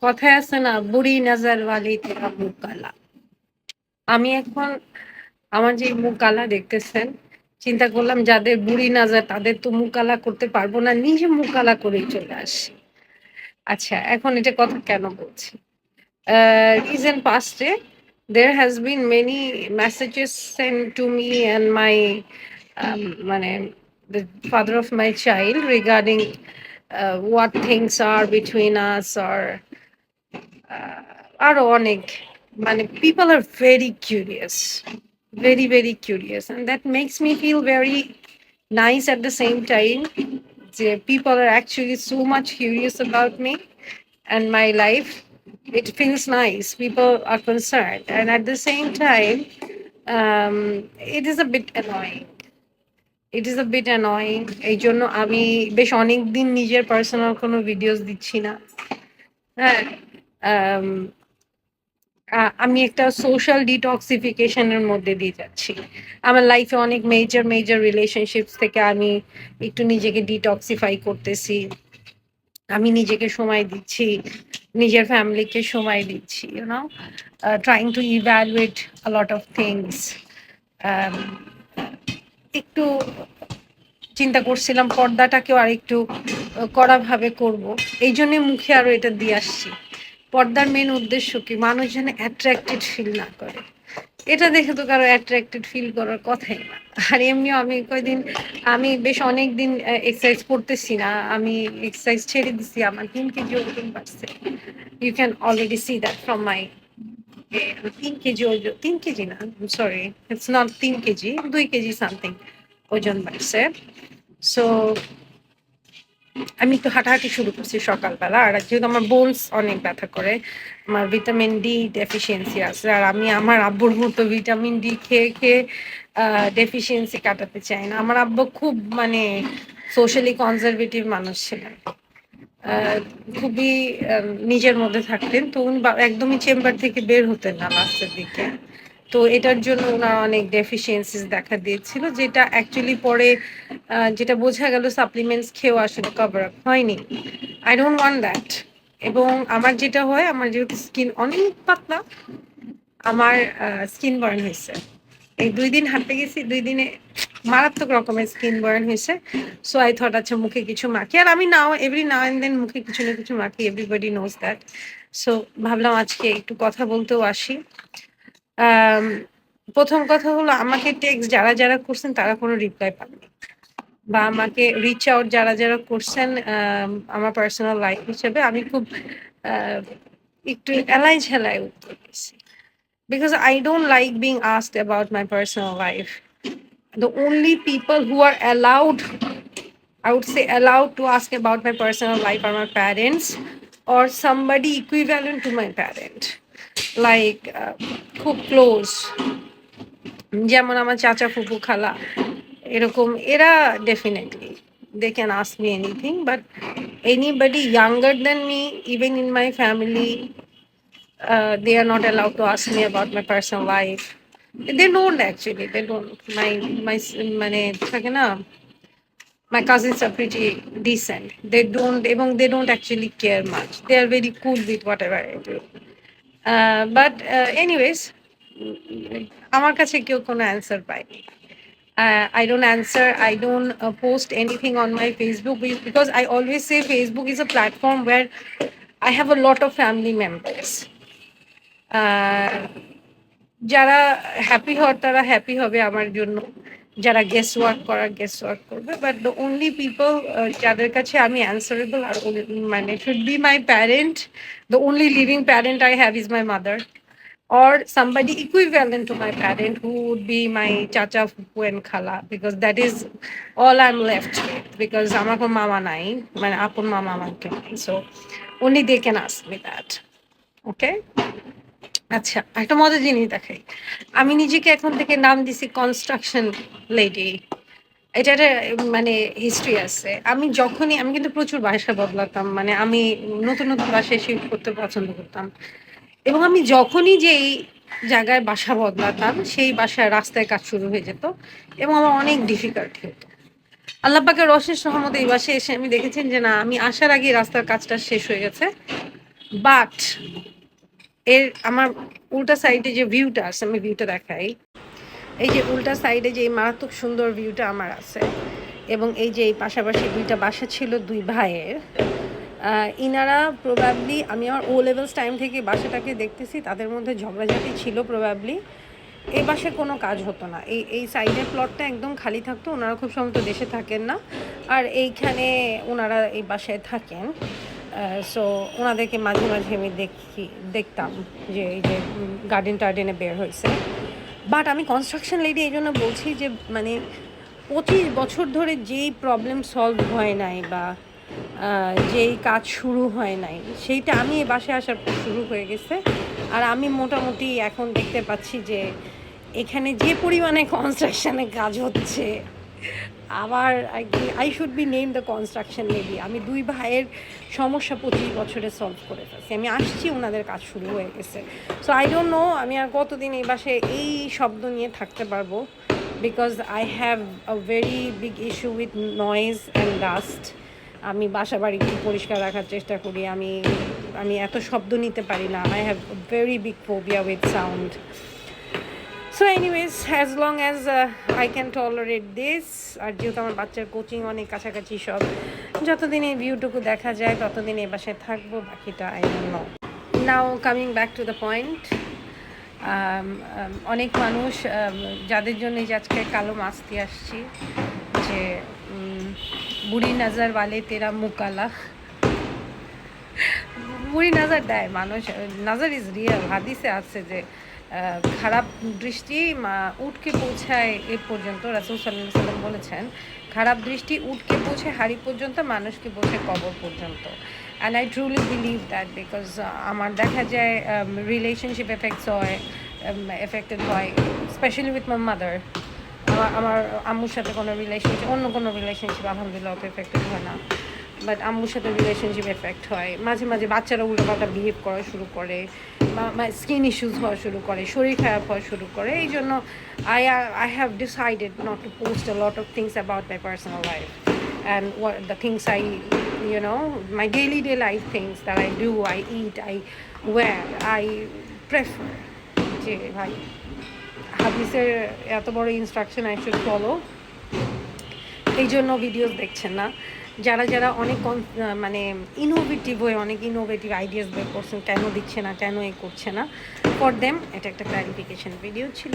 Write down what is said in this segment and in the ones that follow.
কথায় আছে না, বুড়ি নজর ওয়ালি তেরা মুখ কালা। আমি এখন আমার যে মুখ কালা দেখতেছেন, চিন্তা করলাম যাদের বুড়ি নজর তাদের তো মুখ কালা করতে পারবো না, নিজে মুখ কালা করেই চলে আসি। আচ্ছা, এখন এটা কথা কেন বলছি? Recent past there has been many messages sent to me and my মানে the father of my child regarding what things are between us or আরো অনেক মানে people are very curious, very curious, and that makes me feel very nice at the same time. The people are actually so much curious about me and my life. It feels nice. People are concerned, and at the same time, um, it is a bit annoying. It is a bit annoying. এই জন্য আমি বেশ অনেকদিন নিজের personal কোনো videos দিচ্ছি না। হ্যাঁ, আম আমি একটা সোশ্যাল ডিটক্সিফিকেশন এর মধ্যে দিয়ে যাচ্ছি। আমার লাইফে অনেক মেজর রিলেশনশিপস থেকে আমি একটু নিজেকে ডিটক্সিফাই করতেছি। আমি নিজেকে সময় দিচ্ছি, নিজের ফ্যামিলিকে সময় দিচ্ছি, trying to evaluate a lot of things. Um একটু চিন্তা করছিলাম পর্দাটাকেও আরেকটু কড়াভাবে করব। এইজন্যে মুখে আরো এটা দিয়ে আসছি। পর্দার মেইন উদ্দেশ্য কি? মানুষ যেন অ্যাট্রাক্টেড ফিল না করে। এটা দেখে তো কারো অ্যাট্রাক্টেড ফিল করার কথাই না। আর এমনিও আমি বেশ অনেকদিন এক্সারসাইজ করতেছি না। আমি এক্সারসাইজ ছেড়ে দিছি। আমার ৩ কেজি ওজন বাড়ছে। You can already see that from my ৩ KG ওজন, ৩ কেজি না, sorry, it's not ৩ KG, ২ KG something ওজন বাড়ছে। সো আমি একটু হাঁটাহাঁটি শুরু করছি সকালবেলা। আর যেহেতু আমার বোনস অনেক ব্যথা করে, আমার ভিটামিন ডি ডেফিসিয়েন্সি আছে। আর আমি আমার আব্বুর মতো ভিটামিন ডি খেয়ে ডেফিসিয়েন্সি কাটাতে চাই না। আমার আব্বু খুব মানে সোশ্যালি কনজারভেটিভ মানুষ ছিলেন। আ খুবই নিজের মধ্যে থাকতেন। তো উনি একদমই চেম্বার থেকে বের হতেন না লাস্টের দিকে। তো এটার জন্য উনার অনেক ডেফিসিয়েন্সিস দেখা দিয়েছিল, যেটা অ্যাকচুয়ালি পরে যেটা বোঝা গেল সাপ্লিমেন্টস খেয়েও আসলে কভার আপ হয়নি। I don't want that. এবং আমার যেটা হয়, আমার যেহেতু স্কিন অনেক পাতলা, আমার স্কিন বার্ন হইছে। এই ২ দিন হাঁটতে গেছি, ২ দিনে মারাত্মক রকমের স্কিন বার্ন হইছে। সো আই থট আচ্ছা মুখে কিছু মাখি। আর আমি এভরি নাও অ্যান্ড দেন মুখে কিছু না কিছু মাখি। Everybody knows that. সো ভাবলাম আজকে একটু কথা বলতেও আসি। আম ১ম কথা হলো, আমাকে টেক্সট যারা করছেন তারা কোনো রিপ্লাই পাননি। বা আমাকে রিচ আউট যারা করছেন আমার পার্সোনাল লাইফ হিসেবে আমি খুব আ একটু এলাই ঝেলায় উত্তর দিছি। Because I don't like being asked about my personal life. The only people who are allowed, I would say allowed to ask about my personal life are my parents or somebody equivalent to my parent. Like খুব close, যেমন আমার চাচা, ফুপু, খালা, এরকম এরা definitely they can ask me anything, but anybody younger than me, even in my family, they are not allowed to ask me about my personal life. They don't actually, they don't. My মানে থাকে না, my cousins are pretty decent. They don't, এবং they don't actually care much. They are very cool with whatever I do. But anyways, আমার কাছে কেউ কোনো answer পায়নি। I don't answer. I don't post anything on my Facebook because I always say Facebook is a platform where I have a lot of family members. যারা happy হওয়ার তারা happy হবে আমার জন্য। যারা গেস ওয়ার্ক করার guess work করবে। But the only people যাদের কাছে আমি অ্যান্সারেবল আর মানে should be my parent. The only living parent I have is my mother or somebody equivalent to my parent who would be my chacha, fupu and khala, because that is all I'm left with, because আমার কোনো মামা নাই, মানে আপন মামা আমার কেউ নাই। So only they can ask me that. Okay? আচ্ছা, একটা মজার জিনিস দেখাই। আমি নিজেকে এখন থেকে নাম দিছি কনস্ট্রাকশন লেডি। এটার মানে হিস্ট্রি আছে। আমি কিন্তু প্রচুর বাসা বদলাতাম। মানে আমি নতুন বাসায় শিফট করতে পছন্দ করতাম। এবং আমি যখনই যেই জায়গায় বাসা বদলাতাম, সেই বাসায় রাস্তায় কাজ শুরু হয়ে যেত এবং আমার অনেক ডিফিকাল্টি হতো। আল্লাহ পাকের অশেষ রহমতে এই বাসায় এসে আমি দেখেছেন যে না, আমি আসার আগেই রাস্তার কাজটা শেষ হয়ে গেছে। বাট এর আমার উল্টা সাইডে যে ভিউটা আছে, আমি ভিউটা দেখাই। এই যে উল্টা সাইডে যে মারাত্মক সুন্দর ভিউটা আমার আছে, এবং এই যে এই পাশাপাশি দুইটা বাসা ছিল দুই ভাইয়ের। ইনারা প্রবাবলি, আমি আমার ও লেভেলস টাইম থেকে বাসাটাকে দেখতেছি, তাদের মধ্যে ঝগড়াঝাটি ছিল প্রবাবলি। এই বাসায় কোনো কাজ হতো না, এই সাইডের প্লটটা একদম খালি থাকতো, ওনারা খুব সম্ভবত দেশে থাকেন না, আর এইখানে ওনারা এই বাসায় থাকেন। সো ওনাদেরকে মাঝে মাঝে আমি দেখতাম যে এই যে গার্ডেন টার্ডেনে বের হয়েছে। বাট আমি কনস্ট্রাকশন লেডি এই জন্য বলছি যে মানে 25 বছর ধরে যেই প্রবলেম সলভ হয় নাই বা যেই কাজ শুরু হয় নাই, সেইটা আমি এই বাসায় আসার পর শুরু হয়ে গেছে। আর আমি মোটামুটি এখন দেখতে পাচ্ছি যে এখানে যে পরিমাণে কনস্ট্রাকশানে কাজ হচ্ছে, আবার I should be name the construction lady. আমি দুই ভাইয়ের সমস্যা 25 বছরে সলভ করে ফেলছি। আমি আসছি, ওনাদের কাজ শুরু হয়ে গেছে। সো আই ডোন্ট নো আমি আর কতদিন এই বাসায় এই শব্দ নিয়ে থাকতে পারবো, because I have a very big issue with noise and dust. আমি বাসা বাড়ি খুব পরিষ্কার রাখার চেষ্টা করি, আমি এত শব্দ নিতে পারি না। I have very big phobia with sound. So anyways, as long as I can tolerate this, আর যেহেতু আমার বাচ্চার কোচিং অনেক কাছাকাছি সব, যতদিন এই ভিউটুকু দেখা যায় ততদিন এই বাসায় থাকবো, বাকিটা I don't know. Now coming back to the point, অনেক মানুষ যাদের জন্য যে আজকে কালো মাছ দিয়ে আসছি, যে বুড়ি নজর ওয়ালে তেরা মুকালা, বুড়ি নজর দেয় মানুষ, নজর ইজ রিয়েল। হাদিসে আছে যে খারাপ দৃষ্টি উঠকে পৌঁছায় এ পর্যন্ত, রাসূল সাল্লাল্লাহু আলাইহি ওয়াসাল্লাম বলেছেন খারাপ দৃষ্টি উঠকে পৌঁছে হাড়ি পর্যন্ত, মানুষকে পৌঁছে কবর পর্যন্ত। And I truly believe that, because আমার দেখা যায় রিলেশনশিপ এফেক্টেড হয়, স্পেশালি উইথ মাই মাদার। আমার আম্মুর সাথে কোনো রিলেশনশিপ, অন্য কোনো রিলেশনশিপ আলহামদুলিল্লাহ অত এফেক্টেড হয় না, বাট আম্মুর সাথে রিলেশনশিপ এফেক্ট হয়। মাঝে মাঝে বাচ্চারা উল্টোপাল্টা বিহেভ করা শুরু করে, বা স্কিন ইস্যুস হওয়া শুরু করে, শরীর খারাপ হওয়া শুরু করে। এই জন্য I have decided not to post a lot of things about my personal life and what the things my daily life things that I do, I eat, I wear, I prefer যে ভাই হাদিসের এত বড় instruction I should follow, এই জন্য videos দেখছেন না। যারা যারা অনেক মানে ইনোভেটিভ হয়ে অনেক ইনোভেটিভ আইডিয়াস বের করছেন, কেন দিচ্ছে না, কেন এ করছে না, ফর দেম এটা একটা ক্ল্যারিফিকেশন ভিডিও ছিল।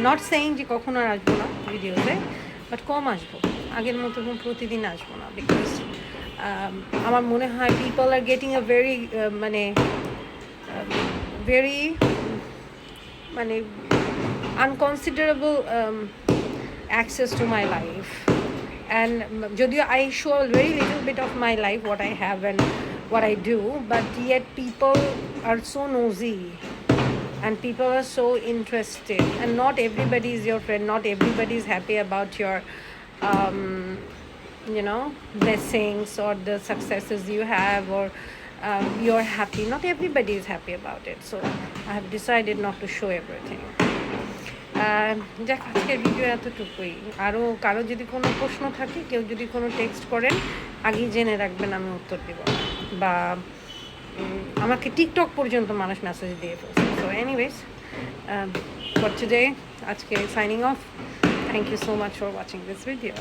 নট সেইং যে কখনো আর আসবো না ভিডিওতে, বাট কম আসবো, আগের মতো প্রতিদিন আসবো না, বিকজ আমার মনে হয় people are getting a very very মানে unconsiderable access to my life, and jodio I show a very little bit of my life, what I have and what I do, but yet people are so nosy and people are so interested, and not everybody is your friend, not everybody is happy about your blessings or the successes you have, or you're happy, not everybody is happy about it. So I have decided not to show everything. যাক, আজকের video এতটুকুই। আরও কারো যদি কোনো প্রশ্ন থাকে, কেউ যদি কোনো টেক্সট করেন, আগেই জেনে রাখবেন আমি উত্তর দেব, বা আমাকে টিকটক পর্যন্ত মানুষ মেসেজ দিয়ে ফেলছে। সো এনিওয়েজ, ফর টুডে আজকে signing off. Thank you so much for watching this video.